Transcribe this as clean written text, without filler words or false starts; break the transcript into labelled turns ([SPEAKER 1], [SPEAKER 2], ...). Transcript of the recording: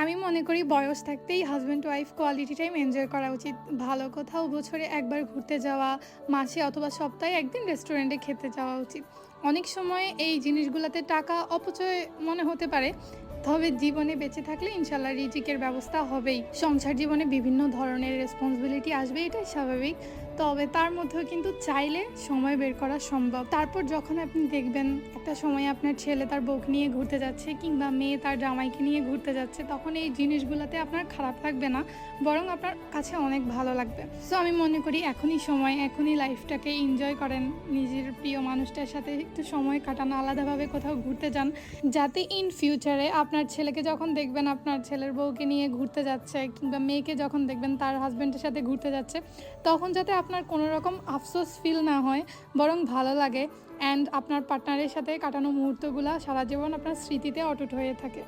[SPEAKER 1] আমি মনে করি বয়স থাকতেই husband wife quality time enjoy করা উচিত। ভালো কোথাও বছরে একবার ঘুরতে যাওয়া, মাসে অথবা সপ্তাহে একদিন রেস্টুরেন্টে খেতে যাওয়া উচিত। অনেক সময় এই জিনিসগুলোতে টাকা অপচয় মনে হতে পারে, তবে জীবনে বেঁচে থাকলে ইনশাল্লাহ রিজিকের ব্যবস্থা হবেই। সংসার জীবনে বিভিন্ন ধরনের রেসপন্সিবিলিটি আসবে, এটাই স্বাভাবিক। তবে তার মধ্যেও কিন্তু চাইলে সময় বের করা সম্ভব। তারপর যখন আপনি দেখবেন একটা সময় আপনার ছেলে তার বউকে নিয়ে ঘুরতে যাচ্ছে কিংবা মেয়ে তার জামাইকে নিয়ে ঘুরতে যাচ্ছে, তখন এই জিনিসগুলোতে আপনার খারাপ লাগবে না, বরং আপনার কাছে অনেক ভালো লাগবে। সো আমি মনে করি এখনই সময়, এখনই লাইফটাকে এনজয় করেন, নিজের প্রিয় মানুষটার সাথে একটু সময় কাটান, আলাদাভাবে কোথাও ঘুরতে যান, যাতে ইন ফিউচারে আপনার ছেলেকে যখন দেখবেন আপনার ছেলের বউকে নিয়ে ঘুরতে যাচ্ছে কিংবা মেয়েকে যখন দেখবেন তার হাজব্যান্ডের সাথে ঘুরতে যাচ্ছে, তখন যাতে আপনার কোনো রকম আফসোস ফিল না হয়, বরং ভালো লাগে। অ্যান্ড আপনার পার্টনারের সাথে কাটানো মুহূর্তগুলো সারা জীবন আপনার স্মৃতিতে অটুট হয়ে থাকে।